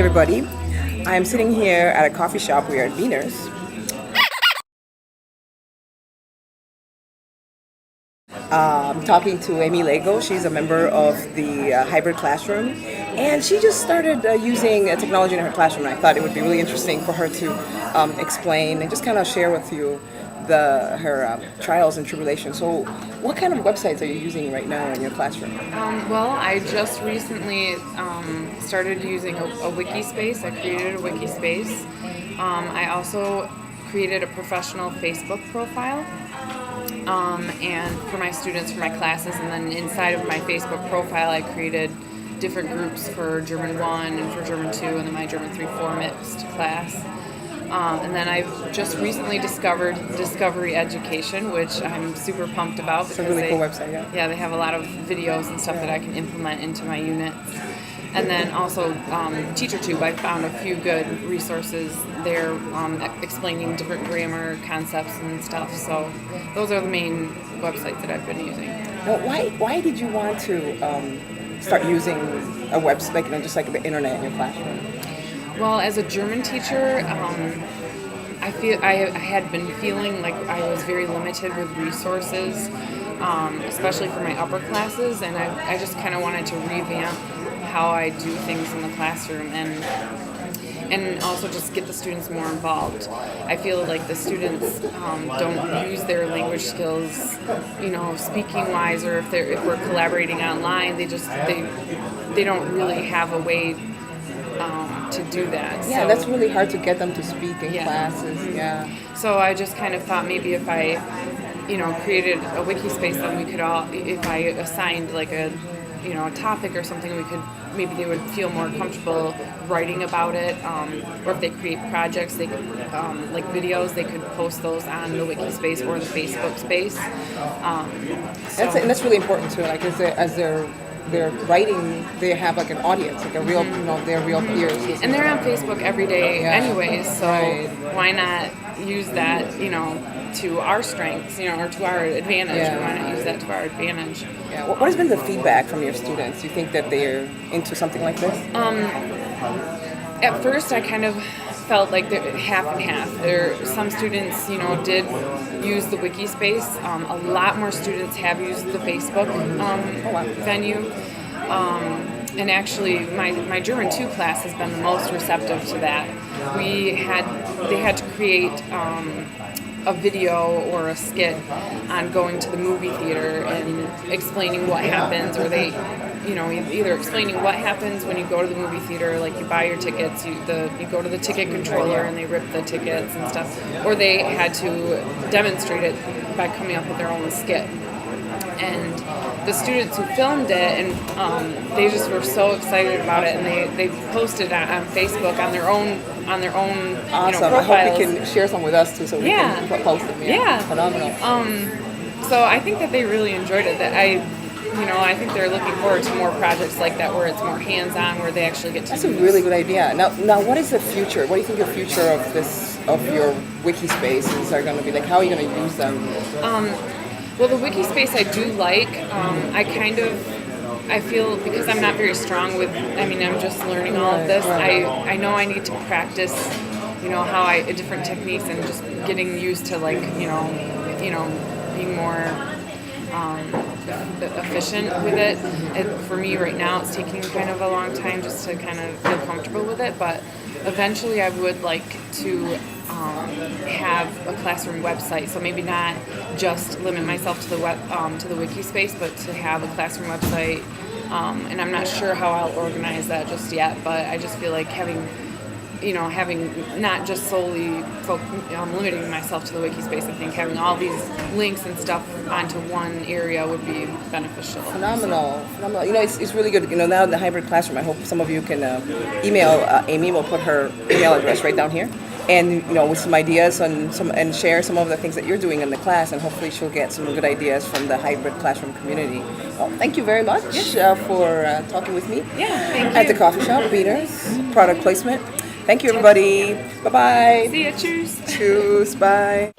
everybody. I'm sitting here at a coffee shop. We are at Wiener's. Talking to Amy Lago. She's a member of the hybrid classroom, and she just started using technology in her classroom. And I thought it would be really interesting for her to explain and just kind of share with you her trials and tribulations. So, what kind of websites are you using right now in your classroom? Well, I just recently started using a wiki space. I created a wiki space. I also created a professional Facebook profile. And for my students, for my classes, and then inside of my Facebook profile, I created different groups for German 1 and for German 2, and then my German 3-4 mixed class. And then I've just recently discovered Discovery Education, which I'm super pumped about. It's a really cool website, yeah. Yeah, they have a lot of videos and stuff that I can implement into my units. And then also TeacherTube, I found a few good resources there explaining different grammar concepts and stuff. So those are the main websites that I've been using. Now, why did you want to start using a website, just like the internet in your classroom? Well, as a German teacher, I had been feeling like I was very limited with resources, especially for my upper classes, and I just kind of wanted to revamp how I do things in the classroom and also just get the students more involved. I feel like the students don't use their language skills, speaking wise, or if we're collaborating online, they don't really have a way to do that. Yeah, so that's really hard to get them to speak in classes. Yeah. So I just kind of thought maybe if I, created a wiki space, then we could all, if I assigned like a topic or something, maybe they would feel more comfortable writing about it, or if they create projects, they could, like videos, they could post those on the wiki space or the Facebook space. And that's really important too. Like as they're writing, they have like an audience, like a real, their real peers. And they're on Facebook every day anyways, so why not use that, to our strengths, or to our advantage. Why not use that to our advantage? Yeah. What has been the feedback from your students? Do you think that they're into something like this? At first, I kind of felt like they're half and half. Some students, did use the wiki space. A lot more students have used the Facebook venue. And actually, my German 2 class has been the most receptive to that. They had to create a video or a skit on going to the movie theater and explaining what happens, or they, either explaining what happens when you go to the movie theater, like you buy your tickets, you go to the ticket controller and they rip the tickets and stuff, or they had to demonstrate it by coming up with their own skit. And the students who filmed it, and they just were so excited about it, and they posted it on Facebook on their own awesome. Profiles. I hope you can share some with us too, so we can post them. Yeah. Phenomenal. So I think that they really enjoyed it. That I think they're looking forward to more projects like that where it's more hands-on, where they actually get to. That's a really good idea. Now, what is the future? What do you think the future of your wiki spaces are going to be like? How are you going to use them? Well, the wiki space I do like. I feel because I'm not very strong with. I'm just learning all of this. I know I need to practice. How different techniques and just getting used to being more efficient with it. For me right now, it's taking kind of a long time just to kind of feel comfortable with it. But eventually, I would like to have a classroom website. So maybe not just limit myself to the wiki space, but to have a classroom website. And I'm not sure how I'll organize that just yet. But I just feel like having not just solely limiting myself to the wiki space. I think having all these links and stuff onto one area would be beneficial. Phenomenal. It's really good. Now in the hybrid classroom, I hope some of you can email Amy. We'll put her email address right down here, and with some ideas and share some of the things that you're doing in the class, and hopefully she'll get some good ideas from the hybrid classroom community. Well, thank you very much for talking with me. Yeah, thank you. At the coffee shop, Wiener's product placement. Thank you, everybody. Bye-bye. See ya. Tschüss. Tschüss. Bye.